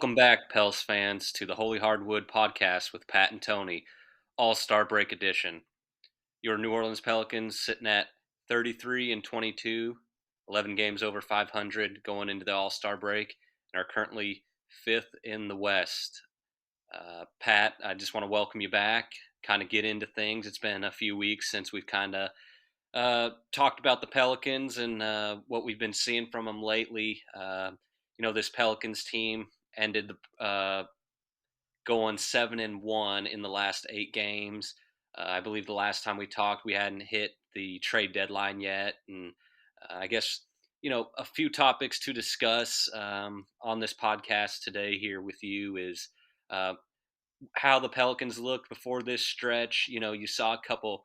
Welcome back, Pels fans, to the Holy Hardwood Podcast with Pat and Tony, All-Star Break Edition. Your New Orleans Pelicans sitting at 33 and 22, 11 games over 500 going into the All-Star break, and are currently fifth in the West. Pat, I just want to welcome you back, kind of get into things. It's been a few weeks since we've kind of talked about the Pelicans and what we've been seeing from them lately. This Pelicans team ended the going 7-1 in the last 8 games. I believe the last time we talked, we hadn't hit the trade deadline yet, and I guess a few topics to discuss on this podcast today here with you is uh, how the Pelicans looked before this stretch. You saw a couple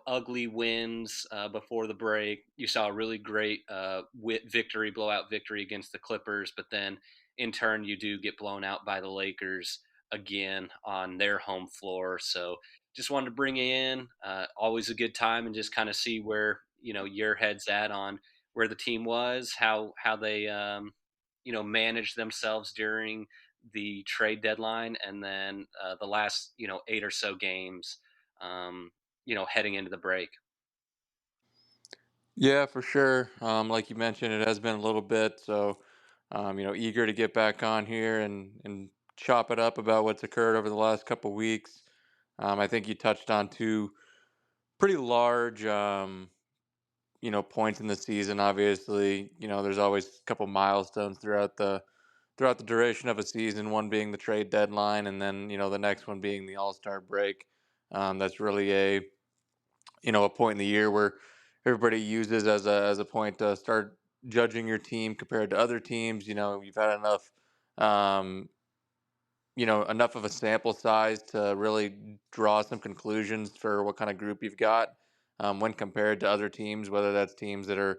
ugly wins before the break. You saw a really great blowout victory against the Clippers, but then in turn you do get blown out by the Lakers again on their home floor. So just wanted to bring you in. Always a good time, and just kind of see where your head's at on where the team was, how they managed themselves during the trade deadline, and then the last eight or so games, heading into the break. Yeah, for sure. Like you mentioned, it has been a little bit, so eager to get back on here and chop it up about what's occurred over the last couple weeks. I think you touched on two pretty large, points in the season. Obviously, there's always a couple milestones throughout the duration of a season. One being the trade deadline, and then the next one being the All Star break. That's really a point in the year where everybody uses as a point to start judging your team compared to other teams. You've had um, enough of a sample size to really draw some conclusions for what kind of group you've got when compared to other teams, whether that's teams that are,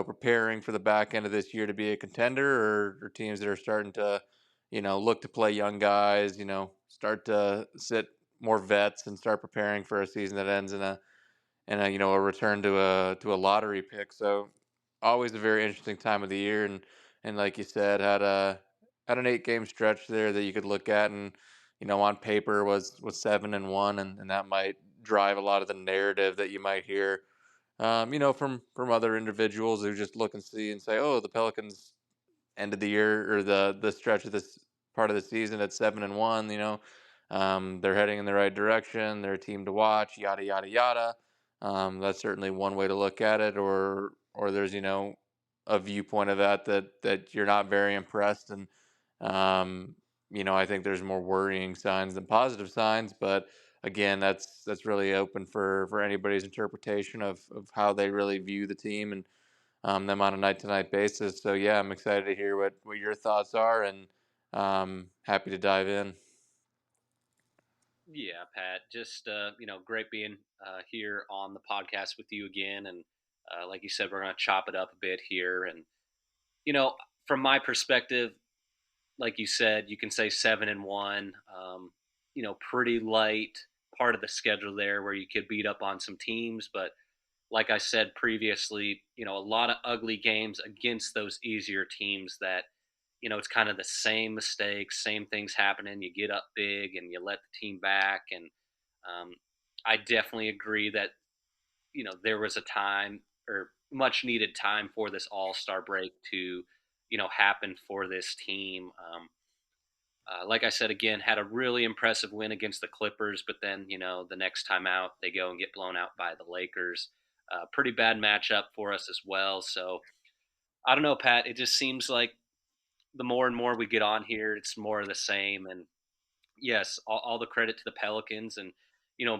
preparing for the back end of this year to be a contender, or teams that are starting to, look to play young guys, start to sit more vets and start preparing for a season that ends in a return to a lottery pick. So always a very interesting time of the year, and like you said, had an 8 game stretch there that you could look at, and on paper was 7-1, and that might drive a lot of the narrative that you might hear from other individuals who just look and see and say, oh, the Pelicans ended the year, or the stretch of this part of the season at 7-1. They're heading in the right direction. They're a team to watch. Yada yada yada. That's certainly one way to look at it. Or there's a viewpoint of that you're not very impressed, and I think there's more worrying signs than positive signs. But again, that's really open for anybody's interpretation of how they really view the team and them on a night to night basis. So yeah, I'm excited to hear what your thoughts are, and happy to dive in. Yeah, Pat, just great being here on the podcast with you again, and like you said, we're going to chop it up a bit here, and you know, from my perspective, like you said, you can say 7-1. Pretty light part of the schedule there, where you could beat up on some teams, but like I said previously, a lot of ugly games against those easier teams that, it's kind of the same mistakes, same things happening. You get up big and you let the team back. And um, I definitely agree that, there was a time, or much needed time, for this all star break to, happen for this team. Like I said, again, had a really impressive win against the Clippers, but then, the next time out, they go and get blown out by the Lakers. Pretty bad matchup for us as well. So I don't know, Pat. It just seems like the more and more we get on here, it's more of the same. And yes, all the credit to the Pelicans. And,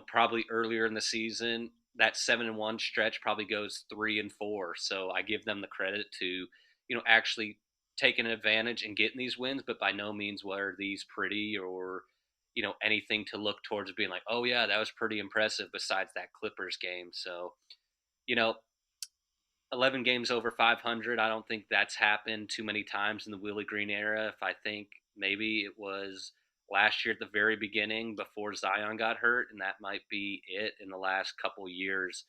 probably earlier in the season, that 7-1 stretch probably goes 3-4. So I give them the credit to, actually taking advantage and getting these wins, but by no means were these pretty, or, anything to look towards being like, oh, yeah, that was pretty impressive besides that Clippers game. So, you know, 11 games over 500. I don't think that's happened too many times in the Willie Green era. If I think maybe it was last year at the very beginning before Zion got hurt, and that might be it in the last couple years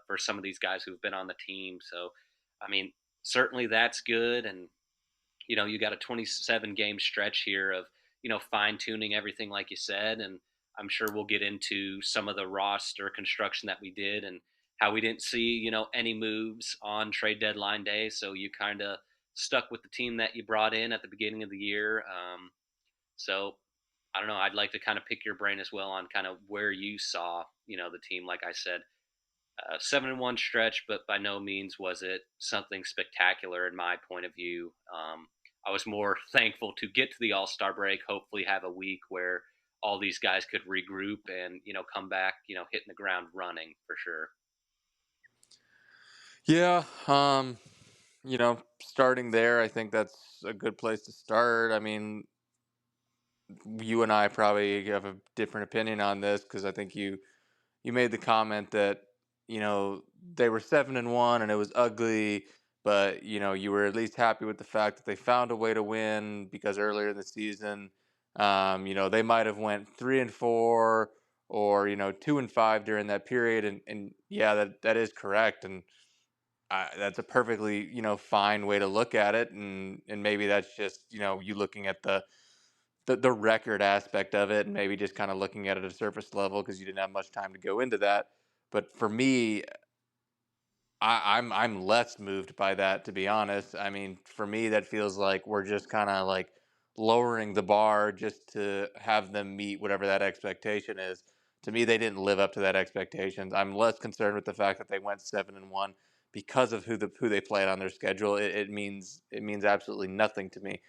for some of these guys who've been on the team. So, I mean, certainly that's good. And You got a 27 game stretch here of, fine tuning everything, like you said. And I'm sure we'll get into some of the roster construction that we did and how we didn't see, any moves on trade deadline day. So you kind of stuck with the team that you brought in at the beginning of the year. So I don't know. I'd like to kind of pick your brain as well on kind of where you saw, the team. Like I said, 7-1 stretch, but by no means was it something spectacular in my point of view. I was more thankful to get to the All Star break, hopefully have a week where all these guys could regroup and come back, hitting the ground running for sure. Yeah, starting there, I think that's a good place to start. I mean, you and I probably have a different opinion on this because I think you made the comment that they were 7-1 and it was ugly, but you were at least happy with the fact that they found a way to win because earlier in the season, they might have went 3-4 or 2-5 during that period, and yeah, that is correct, and that's a perfectly fine way to look at it, and maybe that's just you looking at the record aspect of it, and maybe just kind of looking at it at a surface level because you didn't have much time to go into that. But for me, I'm less moved by that, to be honest. I mean, for me, that feels like we're just kind of like lowering the bar just to have them meet whatever that expectation is. To me, they didn't live up to that expectations. I'm less concerned with the fact that they went 7-1 because of who they played on their schedule. It means absolutely nothing to me.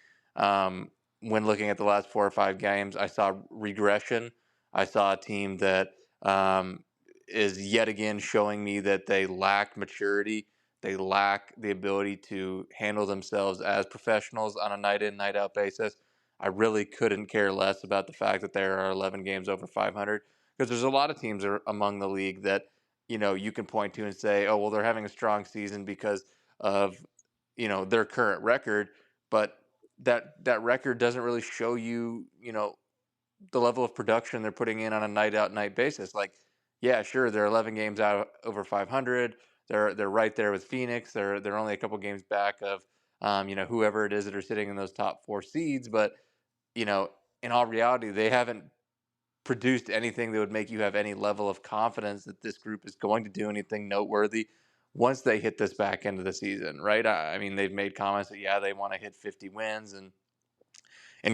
When looking at the last 4 or 5 games, I saw regression. I saw a team that is yet again showing me that they lack maturity. They lack the ability to handle themselves as professionals on a night in, night out basis. I really couldn't care less about the fact that there are 11 games over 500 because there's a lot of teams among the league that you can point to and say, oh well, they're having a strong season because of their current record, but that record doesn't really show you the level of production they're putting in on a night out night basis. Like, yeah, sure, they're 11 games out over 500. They're right there with Phoenix. They're only a couple games back of whoever it is that are sitting in those top 4 seeds. But you know, in all reality, they haven't produced anything that would make you have any level of confidence that this group is going to do anything noteworthy once they hit this back end of the season, right? I mean, they've made comments that yeah, they want to hit 50 wins and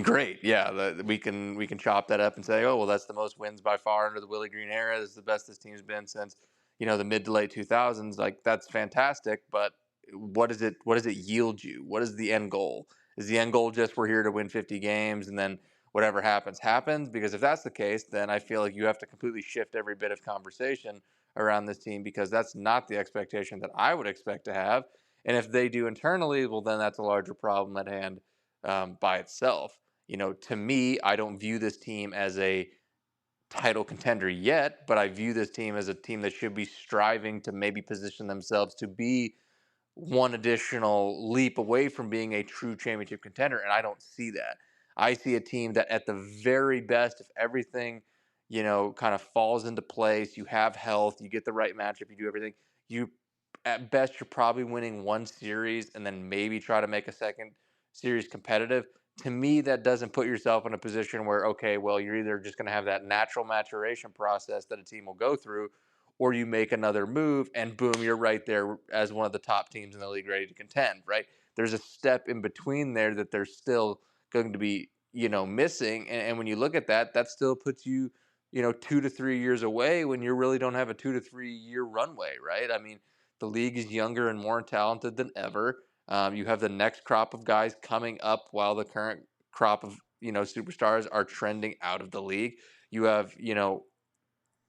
great, yeah, we can chop that up and say, oh well, that's the most wins by far under the Willie Green era. This is the best this team's been since the mid to late 2000s. Like that's fantastic, but what does it yield you? What is the end goal? Is the end goal just we're here to win 50 games and then whatever happens happens? Because if that's the case, then I feel like you have to completely shift every bit of conversation around this team because that's not the expectation that I would expect to have. And if they do internally, well, then that's a larger problem at hand by itself. To me, I don't view this team as a title contender yet, but I view this team as a team that should be striving to maybe position themselves to be one additional leap away from being a true championship contender. And I don't see that. I see a team that, at the very best, if everything, kind of falls into place, you have health, you get the right matchup, you do everything, you, at best, you're probably winning one series and then maybe try to make a second series competitive. To me, that doesn't put yourself in a position where, okay, well, you're either just going to have that natural maturation process that a team will go through, or you make another move and boom, you're right there as one of the top teams in the league ready to contend, right? There's a step in between there that they're still going to be, missing. And when you look at that, that still puts you, 2 to 3 years away when you really don't have a 2 to 3 year runway, right? I mean, the league is younger and more talented than ever. You have the next crop of guys coming up while the current crop of, superstars are trending out of the league. You have,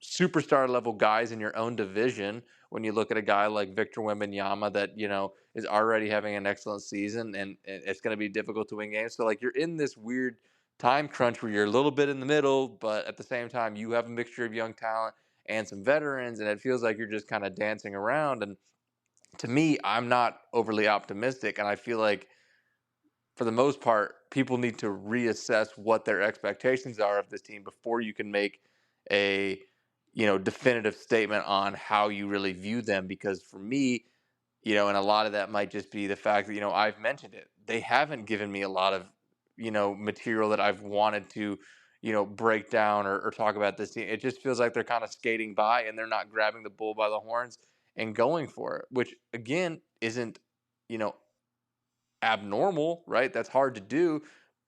superstar level guys in your own division. When you look at a guy like Victor Wembanyama that is already having an excellent season, and it's going to be difficult to win games. So like you're in this weird time crunch where you're a little bit in the middle, but at the same time you have a mixture of young talent and some veterans, and it feels like you're just kind of dancing around. And to me, I'm not overly optimistic, and I feel like for the most part, people need to reassess what their expectations are of this team before you can make a definitive statement on how you really view them. Because for me, And a lot of that might just be the fact that, I've mentioned it. They haven't given me a lot of, material that I've wanted to, break down or talk about this team. It just feels like they're kind of skating by and they're not grabbing the bull by the horns and going for it, which again isn't, you know, abnormal, right? That's hard to do,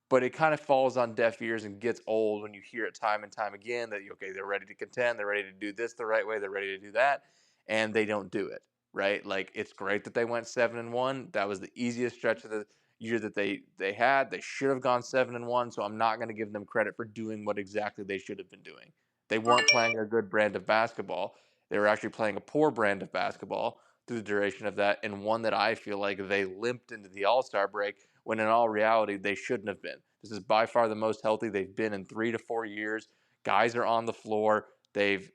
but it kind of falls on deaf ears and gets old when you hear it time and time again that okay, they're ready to contend, they're ready to do this the right way, they're ready to do that, and they don't do it, right? Like it's great that they went 7-1. That was the easiest stretch of the year that they had. They should have gone 7-1, so I'm not going to give them credit for doing what exactly they should have been doing. They weren't playing a good brand of basketball. They were actually playing a poor brand of basketball through the duration of that, and one that I feel like they limped into the All-Star break when in all reality they shouldn't have been. This is by far the most healthy they've been in 3 to 4 years. Guys are on the floor. They've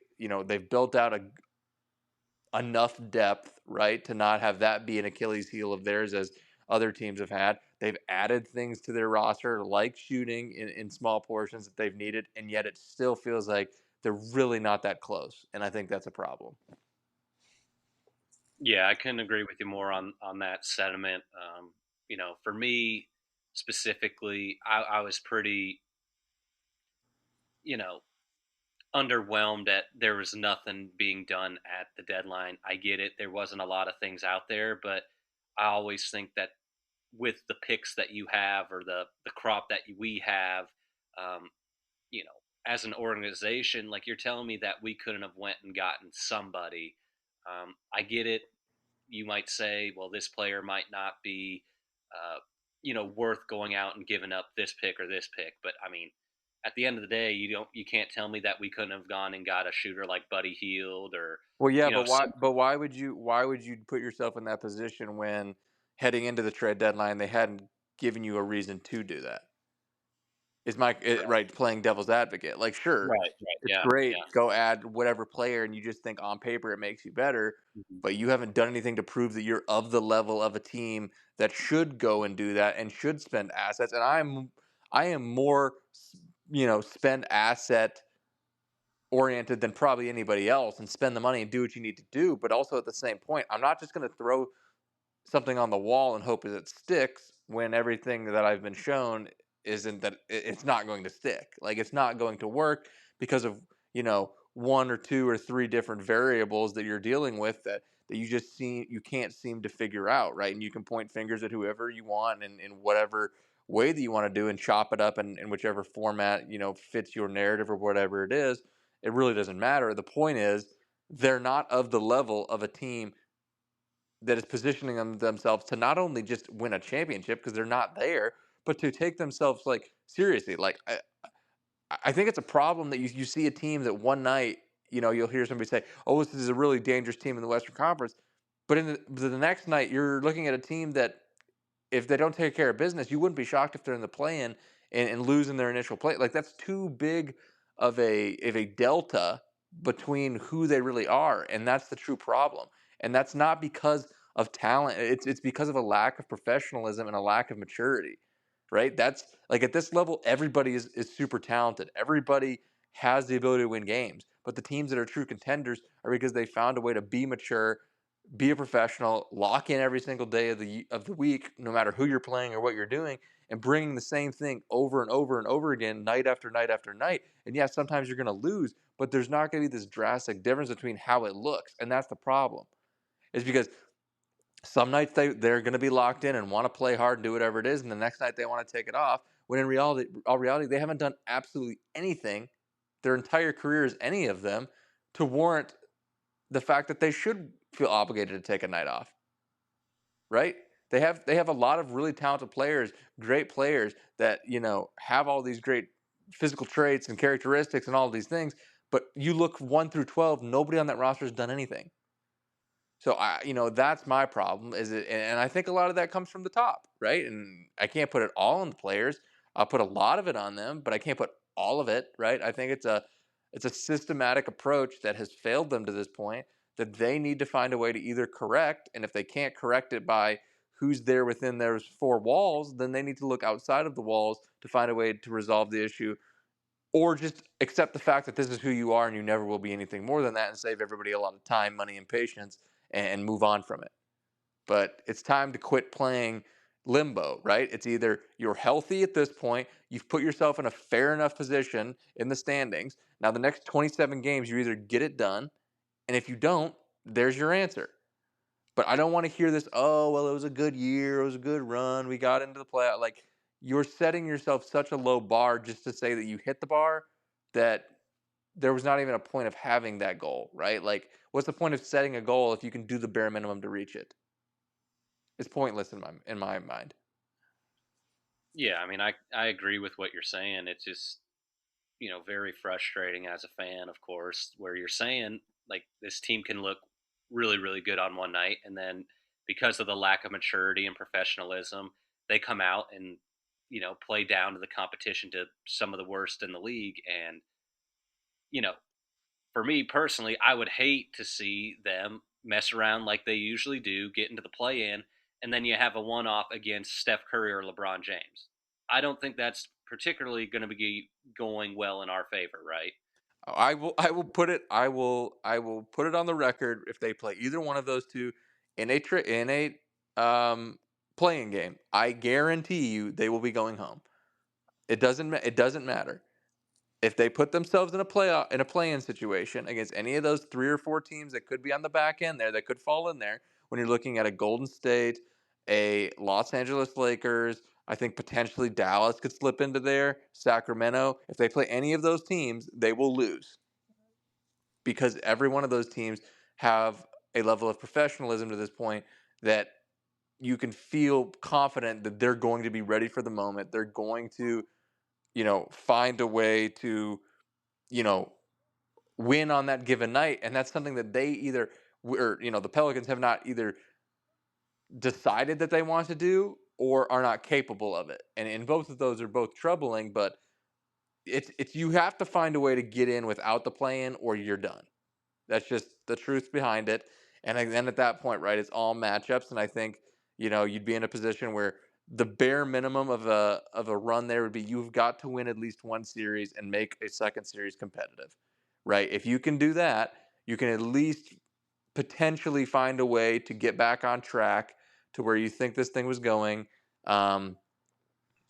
built out enough depth, right, to not have that be an Achilles heel of theirs as other teams have had. They've added things to their roster like shooting in small portions that they've needed, and yet it still feels like they're really not that close. And I think that's a problem. Yeah, I couldn't agree with you more on that sentiment. For me specifically, I was pretty, you know, underwhelmed at there was nothing being done at the deadline. I get it. There wasn't a lot of things out there, but I always think that with the picks that you have or the crop that we have, um, as an organization, like you're telling me that we couldn't have went and gotten somebody. I get it. You might say, well, this player might not be, worth going out and giving up this pick or this pick. But I mean, at the end of the day, you can't tell me that we couldn't have gone and got a shooter like Buddy Hield or, Well, yeah, but why? some. But why would you put yourself in that position when heading into the trade deadline they hadn't given you a reason to do that? Is my right playing devil's advocate? Like, sure, Right, right, it's yeah, great. yeah. Go add whatever player, and you just think on paper it makes you better, Mhm. but you haven't done anything to prove that you're of the level of a team that should go and do that and should spend assets. And I am more, spend asset oriented than probably anybody else and spend the money and do what you need to do. But also at the same point, I'm not just going to throw something on the wall and hope that it sticks when everything that I've been shown isn't that it's not going to stick. Like it's not going to work because of, one or two or three different variables that you're dealing with that you can't seem to figure out, right? And you can point fingers at whoever you want and in whatever way that you want to do and chop it up in whichever format, fits your narrative or whatever it is. It really doesn't matter. The point is they're not of the level of a team that is positioning themselves to not only just win a championship because they're not there, but to take themselves like seriously. Like I think it's a problem that you see a team that one night, you'll hear somebody say, "Oh, this is a really dangerous team in the Western Conference," but in the next night, you're looking at a team that if they don't take care of business, you wouldn't be shocked if they're in the play-in and losing their initial play. Like that's too big of a delta between who they really are, and that's the true problem. And that's not because of talent. It's because of a lack of professionalism and a lack of maturity. Right? That's like at this level, everybody is super talented. Everybody has the ability to win games. But the teams that are true contenders are because they found a way to be mature, be a professional, lock in every single day of the week, no matter who you're playing or what you're doing, and bringing the same thing over and over and over again, night after night after night. And yeah, sometimes you're going to lose, but there's not going to be this drastic difference between how it looks, and that's the problem. Is because some nights they're going to be locked in and want to play hard and do whatever it is, and the next night they want to take it off. When in reality, all reality, they haven't done absolutely anything their entire careers, any of them, to warrant the fact that they should feel obligated to take a night off, right? They have a lot of really talented players, great players that have all these great physical traits and characteristics and all of these things. But you look 1 through 12, nobody on that roster has done anything. So that's my problem. Is it? And I think a lot of that comes from the top, right? And I can't put it all on the players. I'll put a lot of it on them, but I can't put all of it, right? I think it's a systematic approach that has failed them to this point that they need to find a way to either correct, and if they can't correct it by who's there within those four walls, then they need to look outside of the walls to find a way to resolve the issue or just accept the fact that this is who you are and you never will be anything more than that and save everybody a lot of time, money, and patience and move on from it. but it's time to quit playing limbo, right? It's either you're healthy at this point, you've put yourself in a fair enough position in the standings. Now, the next 27 games, you either get it done, and if you don't, there's your answer. But I don't want to hear this, oh, well, it was a good year, it was a good run, we got into the playoff. Like, you're setting yourself such a low bar just to say that you hit the bar that there was not even a point of having that goal, right? Like, what's the point of setting a goal if you can do the bare minimum to reach it? It's pointless in my mind. Yeah, I mean, I agree with what you're saying. It's just, very frustrating as a fan, of course, where you're saying like this team can look really, really good on one night, and then because of the lack of maturity and professionalism, they come out and play down to the competition to some of the worst in the league. And you know, for me personally, I would hate to see them mess around like they usually do, get into the play-in, and then you have a one-off against Steph Curry or LeBron James. I don't think that's particularly going to be going well in our favor, right? I will I will put it on the record if they play either one of those two in a playing game. I guarantee you they will be going home. It doesn't matter. If they put themselves in a play-in situation against any of those 3 or 4 teams that could be on the back end there, that could fall in there, when you're looking at a Golden State, a Los Angeles Lakers, I think potentially Dallas could slip into there, Sacramento. If they play any of those teams, they will lose because every one of those teams have a level of professionalism to this point that you can feel confident that they're going to be ready for the moment. They're going to, find a way to, you know, win on that given night. And that's something that they either, or, the Pelicans have not either decided that they want to do or are not capable of it. And both of those are both troubling, but it's you have to find a way to get in without the play in or you're done. That's just the truth behind it. And then at that point, right, it's all matchups. And I think, you'd be in a position where the bare minimum of a run there would be you've got to win at least one series and make a second series competitive. Right? If you can do that, you can at least potentially find a way to get back on track to where you think this thing was going. And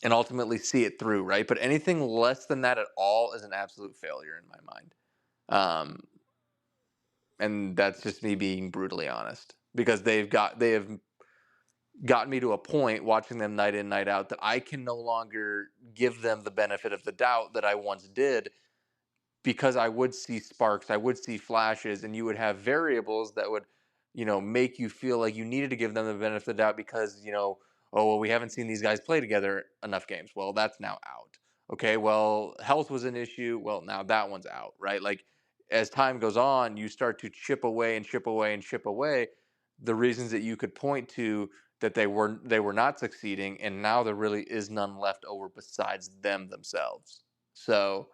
ultimately see it through, right? But anything less than that at all is an absolute failure in my mind. Um, and that's just me being brutally honest because they have gotten me to a point watching them night in night out that I can no longer give them the benefit of the doubt that I once did because I would see sparks, I would see flashes, and you would have variables that would, make you feel like you needed to give them the benefit of the doubt because, oh, well, we haven't seen these guys play together enough games. Well, that's now out. Okay, well, health was an issue. Well, now that one's out, right? Like, as time goes on, you start to chip away and chip away and chip away the reasons that you could point to that they were not succeeding, and now there really is none left over besides them themselves. So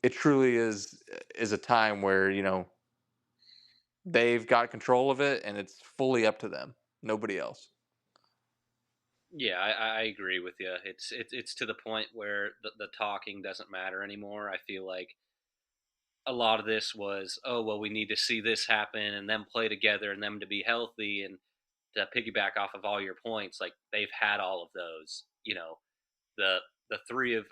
it truly is a time where they've got control of it and it's fully up to them, nobody else. Yeah, I agree with you. It's to the point where the talking doesn't matter anymore. I feel like a lot of this was, oh well, we need to see this happen and them play together and them to be healthy. And to piggyback off of all your points, like they've had all of those. The the three of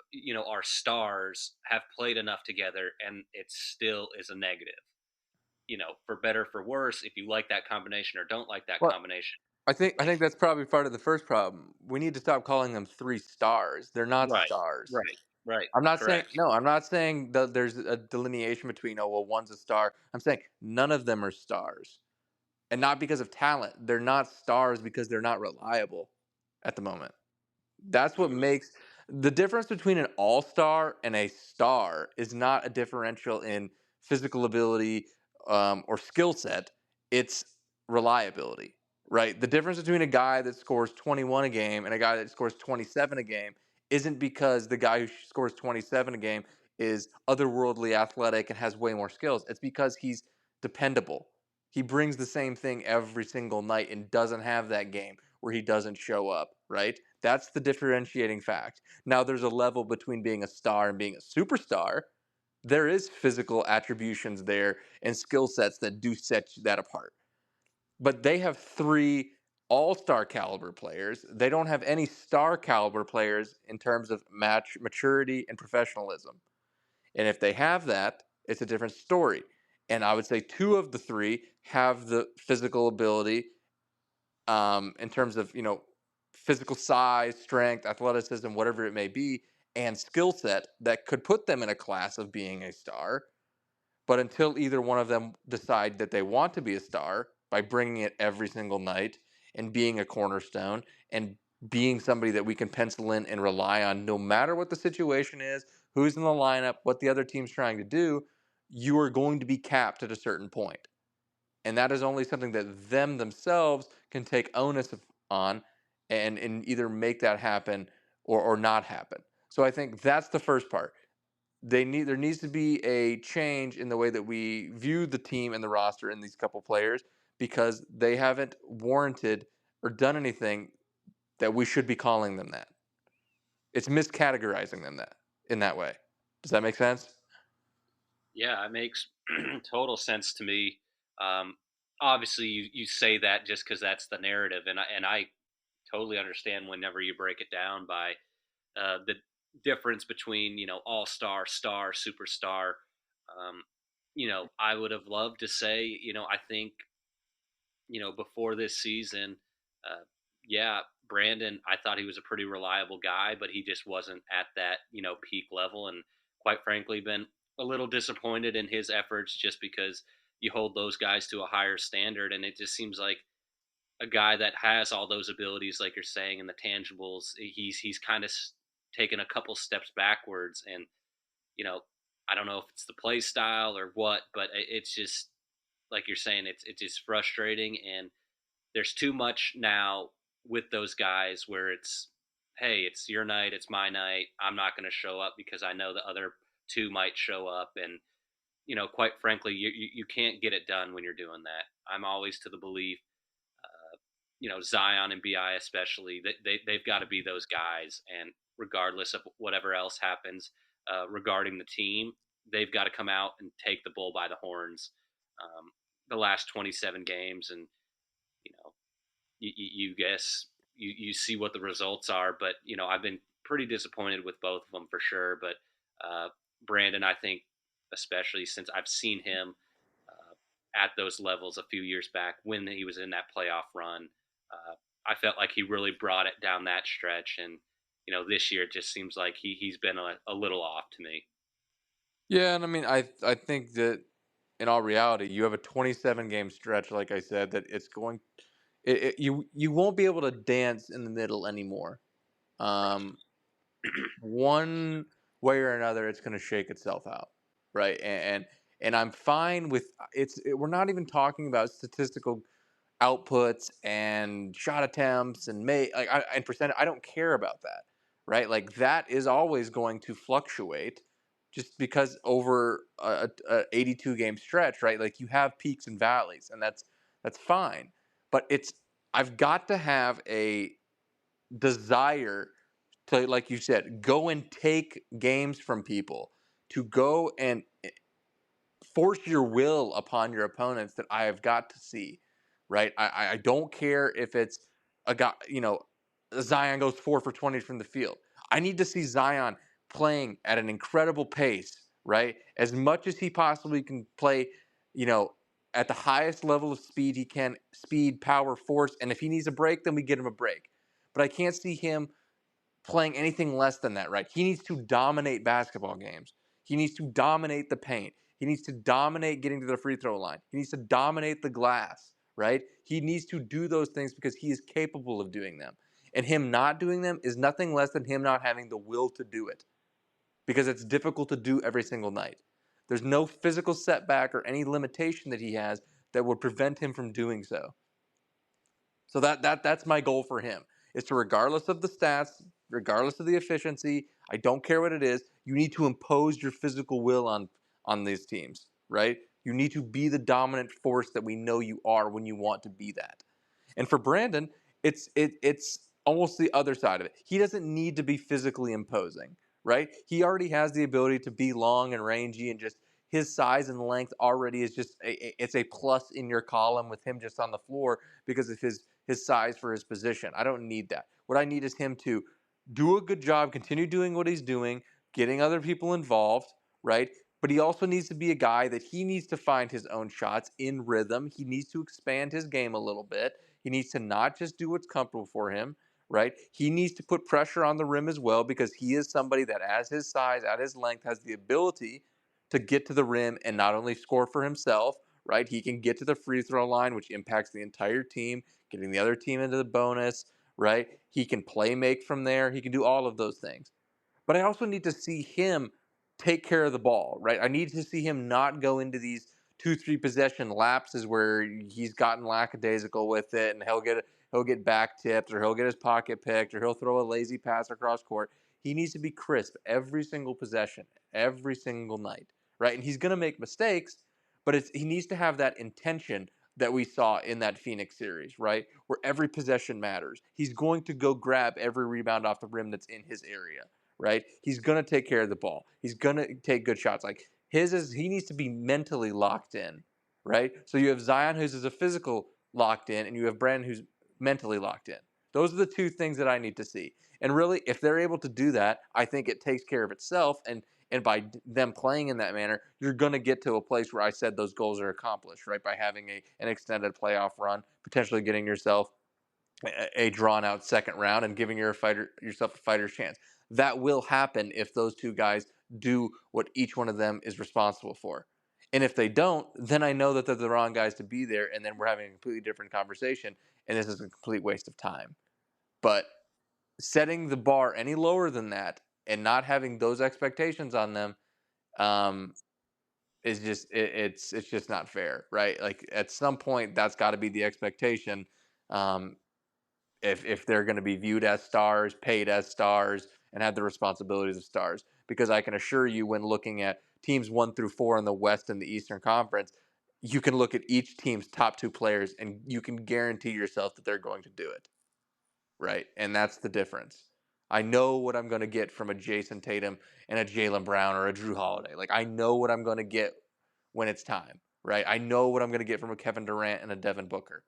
our stars have played enough together, and it still is a negative. For better for worse, if you like that combination or don't like that Well, combination, I think like that's probably part of the first problem. We need to stop calling them 3 stars. They're not right, stars. right, right, I'm not saying correct. no. I'm not saying that there's a delineation between, oh well, one's a star. I'm saying none of them are stars, and not because of talent. They're not stars because they're not reliable at the moment. That's what Mm, makes the difference between an all-star and a star is not a differential in physical ability or skill set. It's reliability, right? The difference between a guy that scores 21 a game and a guy that scores 27 a game isn't because the guy who scores 27 a game is otherworldly athletic and has way more skills. It's because he's dependable. He brings the same thing every single night and doesn't have that game where he doesn't show up, right? That's the differentiating fact. Now, there's a level between being a star and being a superstar. There is physical attributions there and skill sets that do set that apart. But they have 3 all-star caliber players. They don't have any star caliber players in terms of match maturity and professionalism. And if they have that, it's a different story. And I would say two of the three have the physical ability, in terms of, physical size, strength, athleticism, whatever it may be, and skill set that could put them in a class of being a star. But until either one of them decide that they want to be a star by bringing it every single night and being a cornerstone and being somebody that we can pencil in and rely on no matter what the situation is, who's in the lineup, what the other team's trying to do, you are going to be capped at a certain point. And that is only something that them themselves can take onus on, and either make that happen or not happen. So I think that's the first part. There needs to be a change in the way that we view the team and the roster in these couple players, because they haven't warranted or done anything that we should be calling them that. It's miscategorizing them that in that way. Does that make sense? Yeah, it makes total sense to me. Um, Obviously, you say that just because that's the narrative, and I totally understand whenever you break it down by the difference between all star, star, superstar. Um, I would have loved to say I think before this season, uh, yeah, Brandon, I thought he was a pretty reliable guy, but he just wasn't at that, peak level. And quite frankly, been a little disappointed in his efforts just because you hold those guys to a higher standard. And it just seems like a guy that has all those abilities, like you're saying, and the tangibles, he's kind of taken a couple steps backwards. And, you know, I don't know if it's the play style or what, but it's just like you're saying, it's just frustrating. And there's too much now with those guys where it's, hey, it's your night, it's my night. I'm not going to show up because I know the other two might show up. And quite frankly, you can't get it done when you're doing that. I'm always to the belief, Zion and Bi especially, they've got to be those guys. And regardless of whatever else happens regarding the team, they've got to come out and take the bull by the horns. The last 27 games, and you know you guess you see what the results are. But I've been pretty disappointed with both of them for sure. But Brandon, I think, especially since I've seen him at those levels a few years back when he was in that playoff run, I felt like he really brought it down that stretch. And this year it just seems like he's been a little off to me. Yeah, and I mean, I think that in all reality, you have a 27 game stretch, like I said, that it's going, you won't be able to dance in the middle anymore. Right. Um, One way or another, it's going to shake itself out, right? And I'm fine with we're not even talking about statistical outputs and shot attempts and and percent. I don't care about that, right? Like that is always going to fluctuate, just because over a 82 game stretch, right? Like you have peaks and valleys, and that's fine. But I've got to have a desire to, like you said, go and take games from people, to go and force your will upon your opponents, that I have got to see, right? I don't care if it's a guy, Zion goes 4 for 20 from the field. I need to see Zion playing at an incredible pace, right? As much as he possibly can play, you know, at the highest level of speed he can, speed, power, force. And if he needs a break, then we get him a break. But I can't see him playing anything less than that, right? He needs to dominate basketball games. He needs to dominate the paint. He needs to dominate getting to the free throw line. He needs to dominate the glass, right? He needs to do those things because he is capable of doing them. And him not doing them is nothing less than him not having the will to do it, because it's difficult to do every single night. There's no physical setback or any limitation that he has that would prevent him from doing so. So that's my goal for him, is to, regardless of the stats, regardless of the efficiency, I don't care what it is, you need to impose your physical will on these teams, right? You need to be the dominant force that we know you are when you want to be that. And for Brandon, it's almost the other side of it. He doesn't need to be physically imposing, right? He already has the ability to be long and rangy and just his size and length already is just it's a plus in your column with him just on the floor because of his size for his position. I don't need that. What I need is him to do a good job, continue doing what he's doing, getting other people involved, right? But he also needs to be a guy that he needs to find his own shots in rhythm. He needs to expand his game a little bit. He needs to not just do what's comfortable for him, right? He needs to put pressure on the rim as well because he is somebody that, as his size, at his length, has the ability to get to the rim and not only score for himself, right? He can get to the free throw line, which impacts the entire team, getting the other team into the bonus, right? He can play make from there. He can do all of those things. But I also need to see him take care of the ball, right? I need to see him not go into these 2, 3 possession lapses where he's gotten lackadaisical with it, and he'll get back tipped, or he'll get his pocket picked, or he'll throw a lazy pass across court. He needs to be crisp every single possession, every single night, right? And he's going to make mistakes, but he needs to have that intention that we saw in that Phoenix series, right? Where every possession matters. He's going to go grab every rebound off the rim that's in his area, right? He's going to take care of the ball. He's going to take good shots. Like he needs to be mentally locked in, right? So you have Zion, who's a physical locked in, and you have Brandon, who's mentally locked in. Those are the two things that I need to see. And really, if they're able to do that, I think it takes care of itself. And by them playing in that manner, you're going to get to a place where I said those goals are accomplished, right? By having an extended playoff run, potentially getting yourself a drawn out second round and giving yourself a fighter's chance. That will happen if those two guys do what each one of them is responsible for. And if they don't, then I know that they're the wrong guys to be there, and then we're having a completely different conversation, and this is a complete waste of time. But setting the bar any lower than that and not having those expectations on them um, is just it's just not fair, right? Like at some point, that's got to be the expectation. Um, if they're going to be viewed as stars, paid as stars, and have the responsibilities of stars. Because I can assure you, when looking at teams 1 through 4 in the West and the Eastern Conference, you can look at each team's top 2 players and you can guarantee yourself that they're going to do it, right? And that's the difference. I know what I'm going to get from a Jason Tatum and a Jaylen Brown or a Drew Holiday. Like, I know what I'm going to get when it's time, right? I know what I'm going to get from a Kevin Durant and a Devin Booker.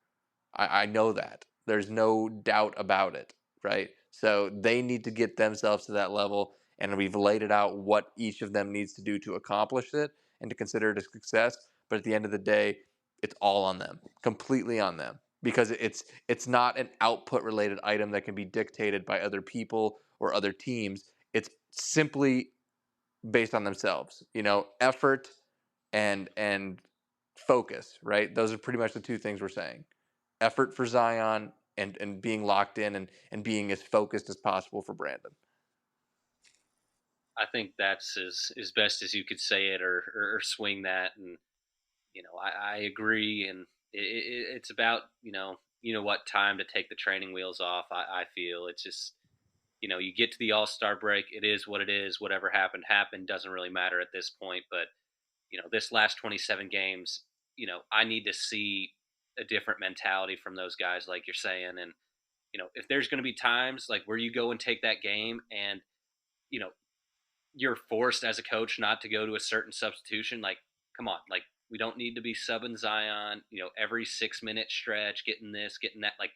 I know that. There's no doubt about it, right? So they need to get themselves to that level, and we've laid it out what each of them needs to do to accomplish it and to consider it a success. But at the end of the day, it's all on them, completely on them, because it's not an output related item that can be dictated by other people or other teams. It's simply based on themselves, effort and focus, right? Those are pretty much the two things we're saying. Effort for Zion and being locked in and being as focused as possible for Brandon. I think that's as best as you could say it, or swing that. And I agree. And it's about what time to take the training wheels off. I feel it's just you get to the All-Star break. It is what it is. Whatever happened. Doesn't really matter at this point. But this last 27 games, I need to see a different mentality from those guys, like you're saying. And if there's going to be times like where you go and take that game, and you know you're forced as a coach not to go to a certain substitution, like, come on, like, we don't need to be subbing Zion, every 6 minute stretch, getting this, getting that. Like,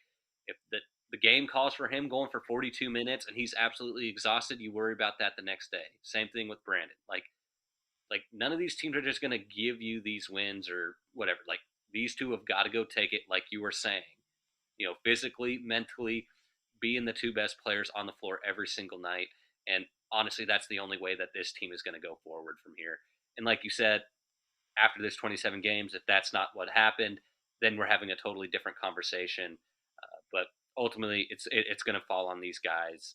if the game calls for him going for 42 minutes and he's absolutely exhausted, you worry about that the next day. Same thing with Brandon. Like none of these teams are just going to give you these wins or whatever. Like, these two have got to go take it, like you were saying. Physically, mentally, being the two best players on the floor every single night. And honestly, that's the only way that this team is going to go forward from here. And like you said, after this 27 games, if that's not what happened, then we're having a totally different conversation. But ultimately, it's going to fall on these guys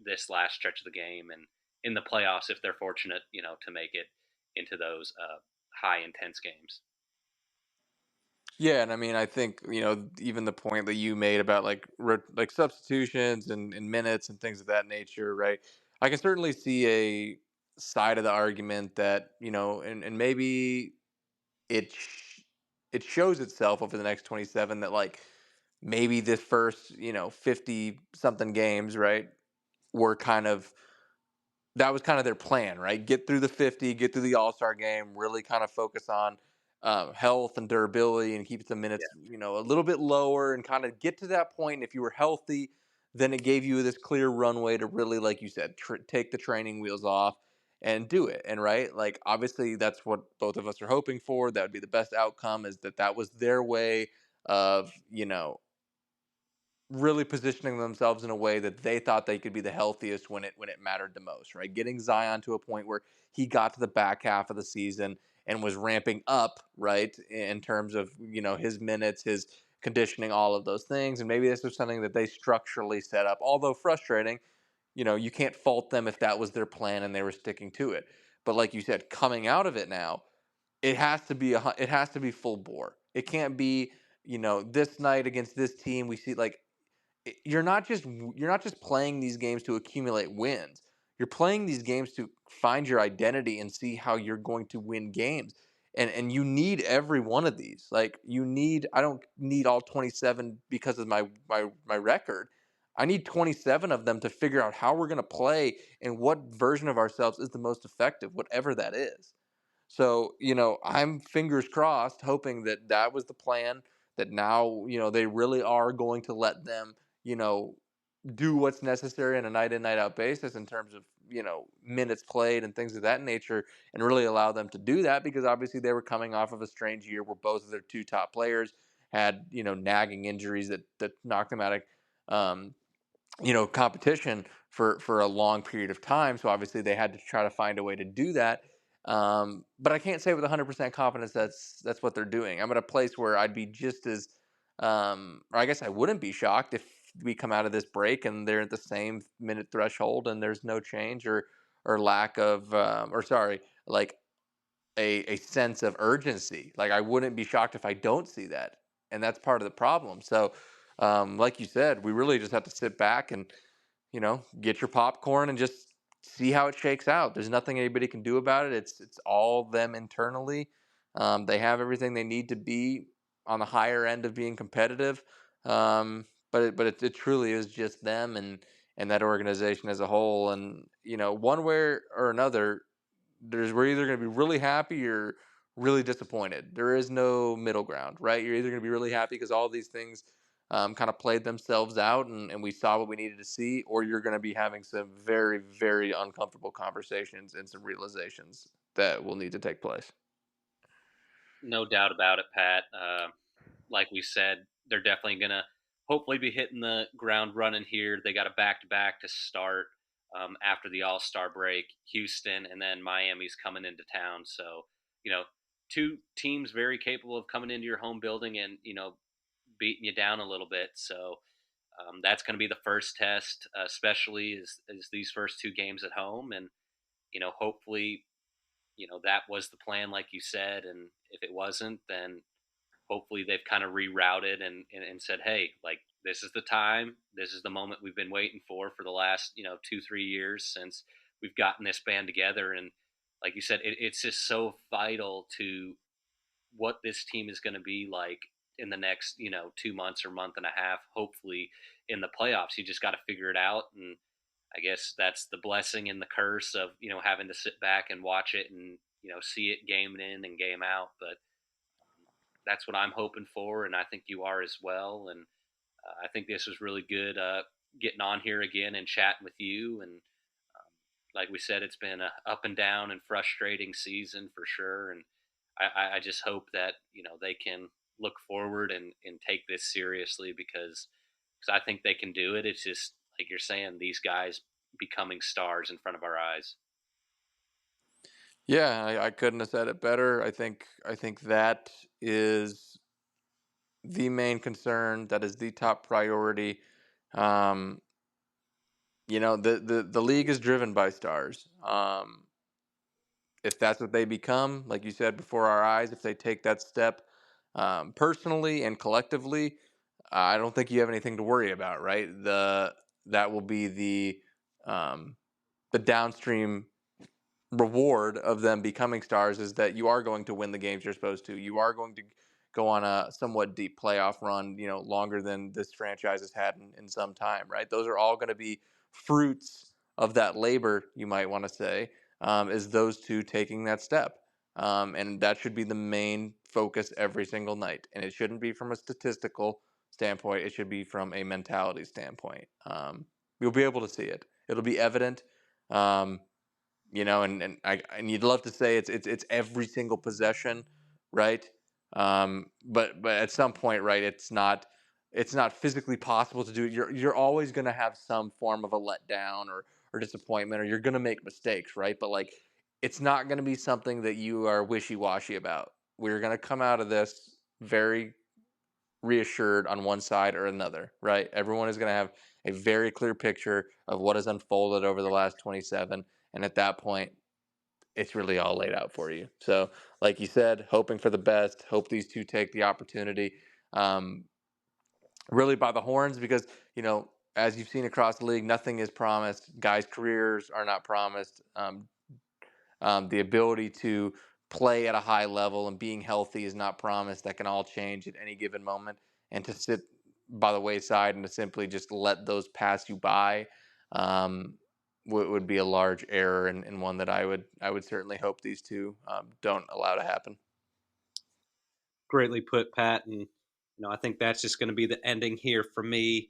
this last stretch of the game, and in the playoffs, if they're fortunate, to make it into those high intense games. Yeah, and I mean, I think even the point that you made about like substitutions and minutes and things of that nature, right? I can certainly see a side of the argument that and maybe it it shows itself over the next 27 that like maybe this first 50 something games, right, were kind of that was kind of their plan, right? Get through the 50, get through the All Star game, really kind of focus on health and durability, and keep the minutes, a little bit lower, and kind of get to that point. If you were healthy, then it gave you this clear runway to really, like you said, take the training wheels off and do it. And right, like obviously that's what both of us are hoping for. That would be the best outcome. Is that was their way of really positioning themselves in a way that they thought they could be the healthiest when it mattered the most, right? Getting Zion to a point where he got to the back half of the season and was ramping up, right, in terms of, his minutes, his conditioning, all of those things. And maybe this was something that they structurally set up, although frustrating. You can't fault them if that was their plan and they were sticking to it. But like you said, coming out of it now, it has to be full bore. It can't be, this night against this team we see, like, you're not just playing these games to accumulate wins. You're playing these games to find your identity and see how you're going to win games. And you need every one of these. Like, I don't need all 27 because of my record. I need 27 of them to figure out how we're going to play and what version of ourselves is the most effective, whatever that is. So, I'm fingers crossed, hoping that that was the plan, that now, they really are going to let them, you know, do what's necessary on a night in, night out basis in terms of, minutes played and things of that nature, and really allow them to do that, because obviously they were coming off of a strange year where both of their two top players had, nagging injuries that knocked them out of, um, competition for a long period of time. So obviously they had to try to find a way to do that. But I can't say with 100% confidence that's what they're doing. I'm at a place where I'd be just as, or I guess I wouldn't be shocked if we come out of this break and they're at the same minute threshold and there's no change or lack of, or sorry, like a sense of urgency. Like, I wouldn't be shocked if I don't see that, and that's part of the problem. So, like you said, we really just have to sit back and, get your popcorn and just see how it shakes out. There's nothing anybody can do about it. It's all them internally. They have everything they need to be on the higher end of being competitive. But it truly is just them and that organization as a whole. And, one way or another, we're either going to be really happy or really disappointed. There is no middle ground, right? You're either going to be really happy because all these things kind of played themselves out, and we saw what we needed to see, or you're going to be having some very, very uncomfortable conversations and some realizations that will need to take place. No doubt about it, Pat. Like we said, they're definitely going to hopefully be hitting the ground running here. They got a back to back to start after the All Star break. Houston and then Miami's coming into town. So, you know, two teams very capable of coming into your home building and, beating you down a little bit. So that's going to be the first test, especially is these first two games at home. And, hopefully, that was the plan, like you said. And if it wasn't, then hopefully they've kind of rerouted and said, hey, like, this is the time, this is the moment we've been waiting for the last 2-3 years since we've gotten this band together. And like you said, it's just so vital to what this team is going to be like in the next 2 months or month and a half, hopefully in the playoffs. You just got to figure it out. And I guess that's the blessing and the curse of having to sit back and watch it and see it game in and game out. But that's what I'm hoping for, and I think you are as well. And I think this was really good getting on here again and chatting with you. And like we said, it's been a up and down and frustrating season for sure. And I just hope that they can look forward and take this seriously because I think they can do it. It's just like you're saying, these guys becoming stars in front of our eyes. Yeah, I couldn't have said it better. I think that is the main concern. That is the top priority. Um, the league is driven by stars. If that's what they become, like you said, before our eyes, if they take that step, personally and collectively, I don't think you have anything to worry about, right? That will be um, the downstream reward of them becoming stars, is that you are going to win the games you're supposed to. You are going to go on a somewhat deep playoff run, longer than this franchise has had in some time, right? Those are all going to be fruits of that labor, you might want to say, is those two taking that step. And that should be the main focus every single night. And it shouldn't be from a statistical standpoint, it should be from a mentality standpoint. You'll be able to see it, it'll be evident. Um, and you'd love to say it's every single possession, right? But at some point, right, it's not physically possible to do it. You're always going to have some form of a letdown or disappointment, or you're going to make mistakes, right? But like, it's not going to be something that you are wishy-washy about. We're going to come out of this very reassured on one side or another, right? Everyone is going to have a very clear picture of what has unfolded over the last 27, and at that point, it's really all laid out for you. So, like you said, hoping for the best. Hope these two take the opportunity, um, really by the horns, because as you've seen across the league, nothing is promised. Guys' careers are not promised. The ability to play at a high level and being healthy is not promised. That can all change at any given moment. And to sit by the wayside and to simply just let those pass you by um, would be a large error, and one that I would certainly hope these two don't allow to happen. Greatly put, Pat. And I think that's just going to be the ending here for me.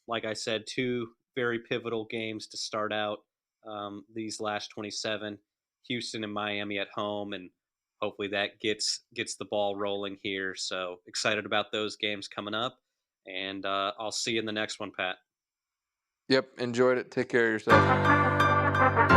Like I said, two very pivotal games to start out these last 27. Houston and Miami at home, and hopefully that gets the ball rolling here. So excited about those games coming up, and I'll see you in the next one, Pat. Yep, enjoyed it. Take care of yourself.